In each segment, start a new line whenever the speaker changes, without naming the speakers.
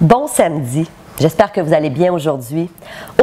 Bon samedi, j'espère que vous allez bien aujourd'hui.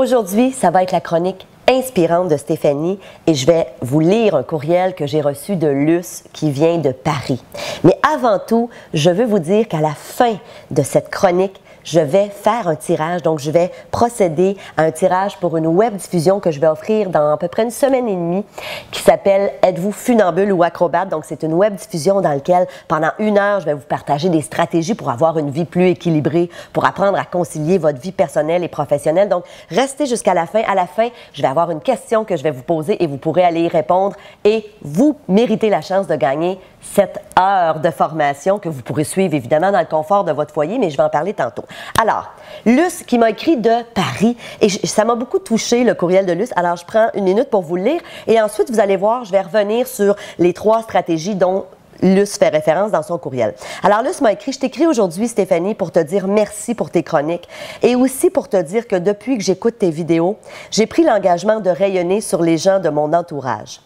Aujourd'hui, ça va être la chronique inspirante de Stéphanie et je vais vous lire un courriel que j'ai reçu de Luce qui vient de Paris. Mais avant tout, je veux vous dire qu'à la fin de cette chronique, je vais faire un tirage, donc je vais procéder à un tirage pour une web diffusion que je vais offrir dans à peu près une semaine et demie qui s'appelle « Êtes-vous funambule ou acrobate ?» Donc c'est une web diffusion dans laquelle pendant 1 heure, je vais vous partager des stratégies pour avoir une vie plus équilibrée, pour apprendre à concilier votre vie personnelle et professionnelle. Donc restez jusqu'à la fin. À la fin, je vais avoir une question que je vais vous poser et vous pourrez aller y répondre et vous méritez la chance de gagner cette heure de formation que vous pourrez suivre évidemment dans le confort de votre foyer, mais je vais en parler tantôt. Alors, Luce qui m'a écrit de Paris et ça m'a beaucoup touché le courriel de Luce. Alors, je prends 1 minute pour vous le lire et ensuite, vous allez voir, je vais revenir sur les 3 stratégies dont Luce fait référence dans son courriel. Alors, Luce m'a écrit « Je t'écris aujourd'hui, Stéphanie, pour te dire merci pour tes chroniques et aussi pour te dire que depuis que j'écoute tes vidéos, j'ai pris l'engagement de rayonner sur les gens de mon entourage. »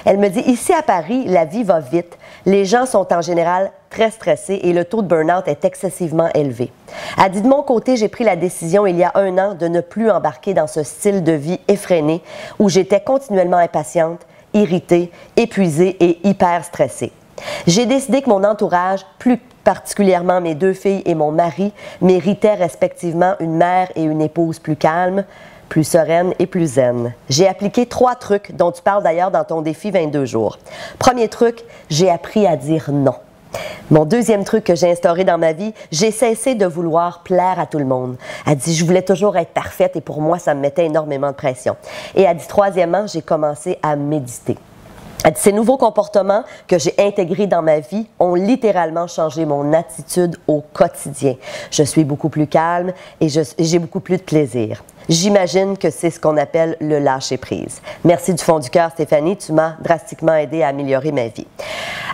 Elle me dit « Ici à Paris, la vie va vite. Les gens sont en général très stressés et le taux de burn-out est excessivement élevé. » Elle dit « De mon côté, j'ai pris la décision il y a 1 an de ne plus embarquer dans ce style de vie effréné où j'étais continuellement impatiente, irritée, épuisée et hyper stressée. J'ai décidé que mon entourage, plus particulièrement mes 2 filles et mon mari, méritaient respectivement une mère et une épouse plus calmes, plus sereine et plus zen. J'ai appliqué 3 trucs dont tu parles d'ailleurs dans ton défi 22 jours. Premier truc, j'ai appris à dire non. Mon 2e truc que j'ai instauré dans ma vie, j'ai cessé de vouloir plaire à tout le monde. Elle dit, je voulais toujours être parfaite et pour moi, ça me mettait énormément de pression. Et elle dit, 3e, j'ai commencé à méditer. Elle dit, ces nouveaux comportements que j'ai intégrés dans ma vie ont littéralement changé mon attitude au quotidien. Je suis beaucoup plus calme et j'ai beaucoup plus de plaisir. J'imagine que c'est ce qu'on appelle le lâcher-prise. Merci du fond du cœur, Stéphanie. Tu m'as drastiquement aidé à améliorer ma vie.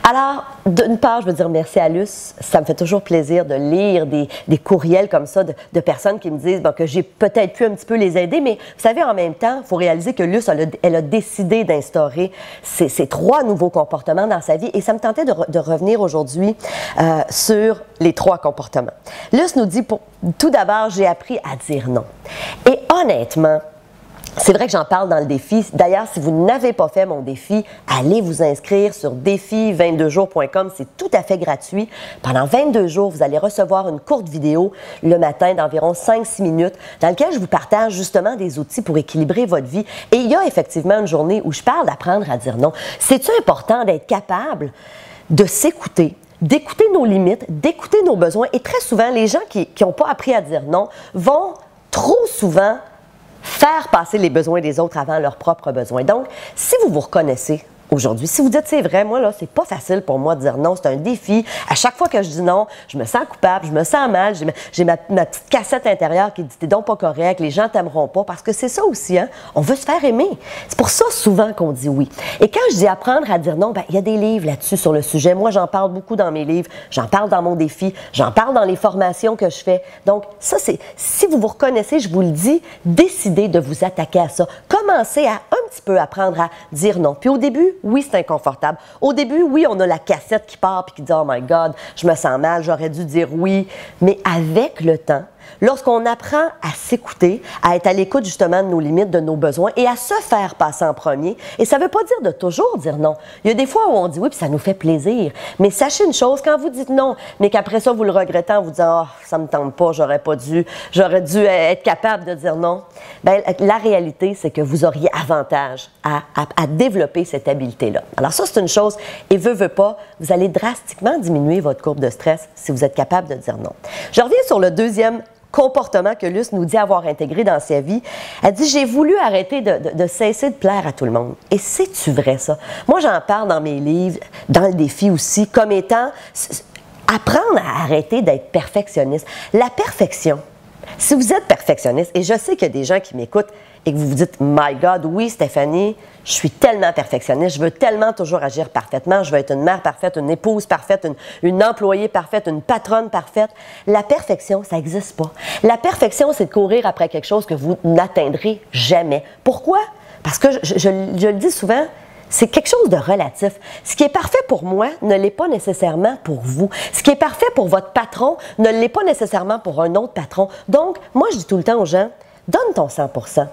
Alors, d'une part, je veux dire merci à Luce. Ça me fait toujours plaisir de lire des courriels comme ça de personnes qui me disent que j'ai peut-être pu un petit peu les aider, mais vous savez, en même temps, il faut réaliser que Luce, elle a décidé d'instaurer ces 3 nouveaux comportements dans sa vie et ça me tentait de revenir aujourd'hui sur les 3 comportements. Luce nous dit, tout d'abord, j'ai appris à dire non. Et honnêtement, c'est vrai que j'en parle dans le défi. D'ailleurs, si vous n'avez pas fait mon défi, allez vous inscrire sur défi22jours.com. C'est tout à fait gratuit. Pendant 22 jours, vous allez recevoir une courte vidéo le matin d'environ 5-6 minutes dans laquelle je vous partage justement des outils pour équilibrer votre vie. Et il y a effectivement une journée où je parle d'apprendre à dire non. C'est-tu important d'être capable de s'écouter, d'écouter nos limites, d'écouter nos besoins? Et très souvent, les gens qui n'ont pas appris à dire non vont trop souvent faire passer les besoins des autres avant leurs propres besoins. Donc, si vous vous reconnaissez aujourd'hui, si vous dites, c'est vrai, moi, là, c'est pas facile pour moi de dire non, c'est un défi. À chaque fois que je dis non, je me sens coupable, je me sens mal, j'ai ma petite cassette intérieure qui dit, t'es donc pas correct, les gens t'aimeront pas, parce que c'est ça aussi, hein, on veut se faire aimer. C'est pour ça souvent qu'on dit oui. Et quand je dis apprendre à dire non, il y a des livres là-dessus sur le sujet. Moi, j'en parle beaucoup dans mes livres, j'en parle dans mon défi, j'en parle dans les formations que je fais. Donc, ça, c'est, si vous vous reconnaissez, je vous le dis, décidez de vous attaquer à ça. Commencez à un petit peu apprendre à dire non. Puis au début, oui, c'est inconfortable. Au début, oui, on a la cassette qui part et qui dit « Oh my God, je me sens mal, j'aurais dû dire oui. » Mais avec le temps, lorsqu'on apprend à s'écouter, à être à l'écoute justement de nos limites, de nos besoins et à se faire passer en premier, et ça ne veut pas dire de toujours dire non. Il y a des fois où on dit oui puis ça nous fait plaisir. Mais sachez une chose, quand vous dites non, mais qu'après ça vous le regrettez en vous disant « Oh, ça ne me tente pas, j'aurais dû être capable de dire non. » Bien, la réalité, c'est que vous auriez avantage à développer cette habileté-là. Alors ça, c'est une chose, et veut pas, vous allez drastiquement diminuer votre courbe de stress si vous êtes capable de dire non. Je reviens sur le 2e comportement que Luce nous dit avoir intégré dans sa vie. Elle dit, j'ai voulu arrêter de cesser de plaire à tout le monde. Et c'est-tu vrai, ça? Moi, j'en parle dans mes livres, dans le défi aussi, comme étant apprendre à arrêter d'être perfectionniste. La perfection, si vous êtes perfectionniste, et je sais qu'il y a des gens qui m'écoutent et que vous vous dites, My God, oui, Stéphanie, je suis tellement perfectionniste, je veux tellement toujours agir parfaitement, je veux être une mère parfaite, une épouse parfaite, une employée parfaite, une patronne parfaite. La perfection, ça n'existe pas. La perfection, c'est de courir après quelque chose que vous n'atteindrez jamais. Pourquoi? Parce que je le dis souvent, c'est quelque chose de relatif. Ce qui est parfait pour moi ne l'est pas nécessairement pour vous. Ce qui est parfait pour votre patron ne l'est pas nécessairement pour un autre patron. Donc, moi, je dis tout le temps aux gens, donne ton 100%.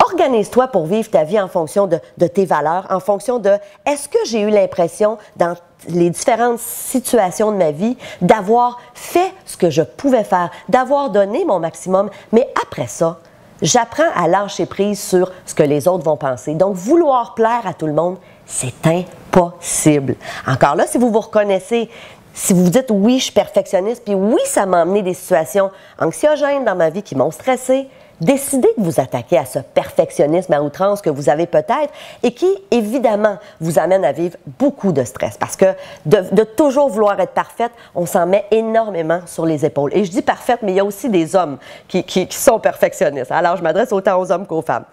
Organise-toi pour vivre ta vie en fonction de tes valeurs, en fonction de est-ce que j'ai eu l'impression dans les différentes situations de ma vie d'avoir fait ce que je pouvais faire, d'avoir donné mon maximum, mais après ça, j'apprends à lâcher prise sur ce que les autres vont penser. Donc, vouloir plaire à tout le monde, c'est impossible. Encore là, si vous vous reconnaissez, si vous vous dites « oui, je suis perfectionniste », puis « oui, ça m'a amené des situations anxiogènes dans ma vie qui m'ont stressé », décidez de vous attaquer à ce perfectionnisme à outrance que vous avez peut-être et qui, évidemment, vous amène à vivre beaucoup de stress. Parce que de toujours vouloir être parfaite, on s'en met énormément sur les épaules. Et je dis parfaite, mais il y a aussi des hommes qui sont perfectionnistes. Alors, je m'adresse autant aux hommes qu'aux femmes.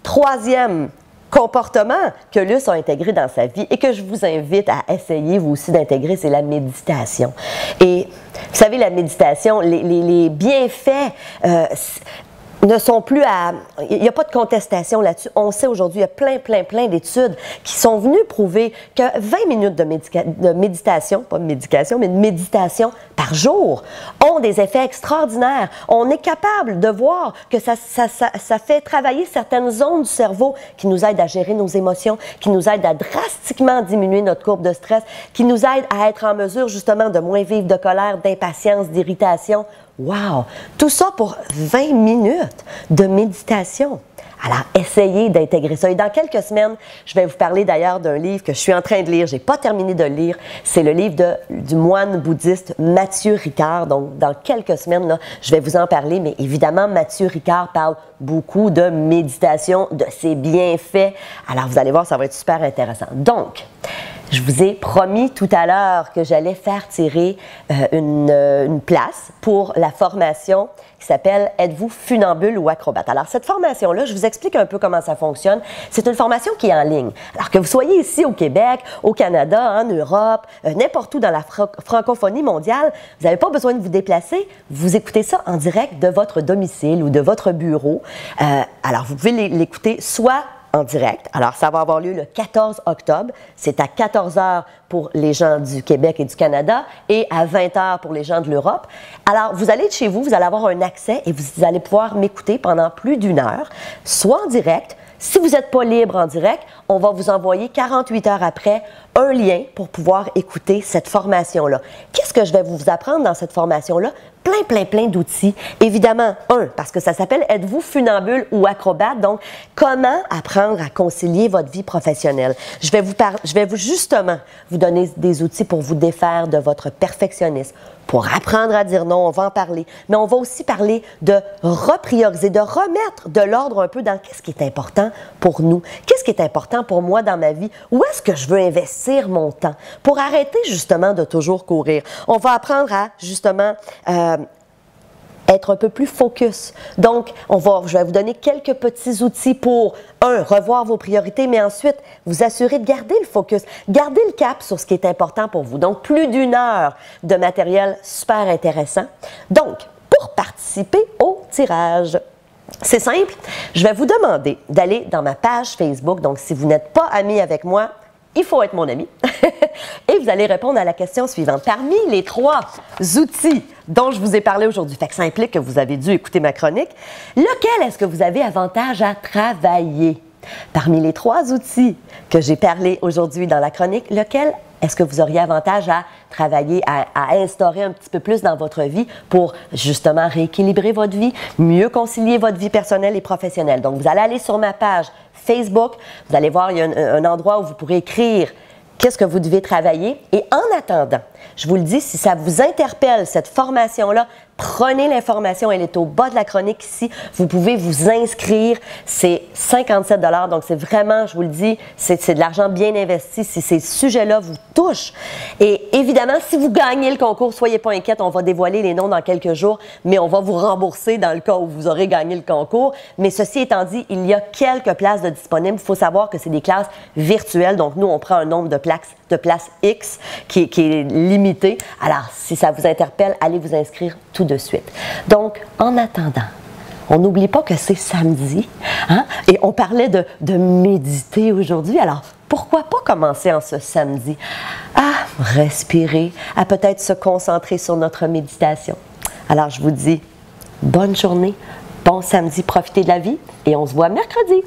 Troisième comportement que Luce a intégré dans sa vie et que je vous invite à essayer vous aussi d'intégrer, c'est la méditation. Et vous savez, la méditation, les bienfaits ne sont plus à... Il n'y a pas de contestation là-dessus. On sait aujourd'hui, il y a plein d'études qui sont venues prouver que 20 minutes de méditation, pas de médication, mais de méditation par jour ont des effets extraordinaires. On est capable de voir que ça fait travailler certaines zones du cerveau qui nous aident à gérer nos émotions, qui nous aident à drastiquement diminuer notre courbe de stress, qui nous aident à être en mesure justement de moins vivre de colère, d'impatience, d'irritation. Wow! Tout ça pour 20 minutes de méditation. Alors, essayez d'intégrer ça. Et dans quelques semaines, je vais vous parler d'ailleurs d'un livre que je suis en train de lire. Je n'ai pas terminé de le lire. C'est le livre du moine bouddhiste Matthieu Ricard. Donc, dans quelques semaines, là, je vais vous en parler. Mais évidemment, Matthieu Ricard parle beaucoup de méditation, de ses bienfaits. Alors, vous allez voir, ça va être super intéressant. Donc, je vous ai promis tout à l'heure que j'allais faire tirer une place pour la formation qui s'appelle « Êtes-vous funambule ou acrobate ». Alors, cette formation-là, je vous explique un peu comment ça fonctionne. C'est une formation qui est en ligne. Alors que vous soyez ici au Québec, au Canada, en Europe, n'importe où dans la francophonie mondiale, vous n'avez pas besoin de vous déplacer. Vous écoutez ça en direct de votre domicile ou de votre bureau. Alors, vous pouvez l'écouter soit en direct. Alors, ça va avoir lieu le 14 octobre. C'est à 14 h pour les gens du Québec et du Canada et à 20 h pour les gens de l'Europe. Alors, vous allez de chez vous, vous allez avoir un accès et vous allez pouvoir m'écouter pendant plus d'1 heure, soit en direct. Si vous n'êtes pas libre en direct, on va vous envoyer 48 heures après un lien pour pouvoir écouter cette formation-là. Qu'est-ce que je vais vous apprendre dans cette formation-là? Plein d'outils. Évidemment, parce que ça s'appelle « Êtes-vous funambule ou acrobate ?» Donc, comment apprendre à concilier votre vie professionnelle? Je vais justement vous donner des outils pour vous défaire de votre perfectionnisme, pour apprendre à dire non, on va en parler. Mais on va aussi parler de reprioriser, de remettre de l'ordre un peu dans qu'est-ce qui est important pour nous, qu'est-ce qui est important pour moi dans ma vie, où est-ce que je veux investir mon temps pour arrêter justement de toujours courir. On va apprendre à justement être un peu plus focus. Donc, je vais vous donner quelques petits outils pour, revoir vos priorités, mais ensuite, vous assurer de garder le focus, garder le cap sur ce qui est important pour vous. Donc, plus d'1 heure de matériel super intéressant. Donc, pour participer au tirage, c'est simple, je vais vous demander d'aller dans ma page Facebook. Donc, si vous n'êtes pas ami avec moi, il faut être mon ami. Et vous allez répondre à la question suivante. Parmi les 3 outils dont je vous ai parlé aujourd'hui, fait que ça implique que vous avez dû écouter ma chronique, lequel est-ce que vous avez avantage à travailler? Parmi les 3 outils que j'ai parlé aujourd'hui dans la chronique, lequel est-ce que vous auriez avantage à travailler, à instaurer un petit peu plus dans votre vie pour justement rééquilibrer votre vie, mieux concilier votre vie personnelle et professionnelle? Donc, vous allez aller sur ma page Facebook, vous allez voir, il y a un endroit où vous pourrez écrire qu'est-ce que vous devez travailler. Et en attendant, je vous le dis, si ça vous interpelle, cette formation-là, prenez l'information, elle est au bas de la chronique ici. Vous pouvez vous inscrire, c'est 57 $, donc c'est vraiment, je vous le dis, c'est de l'argent bien investi si ces sujets-là vous touchent. Et évidemment, si vous gagnez le concours, soyez pas inquiètes, on va dévoiler les noms dans quelques jours, mais on va vous rembourser dans le cas où vous aurez gagné le concours. Mais ceci étant dit, il y a quelques places de disponibles. Il faut savoir que c'est des classes virtuelles, donc nous, on prend un nombre de places X qui est limité. Alors, si ça vous interpelle, allez vous inscrire tout de suite. Donc, en attendant, on n'oublie pas que c'est samedi, hein? Et on parlait de méditer aujourd'hui. Alors, pourquoi pas commencer en ce samedi à respirer, à peut-être se concentrer sur notre méditation. Alors, je vous dis bonne journée, bon samedi, profitez de la vie et on se voit mercredi.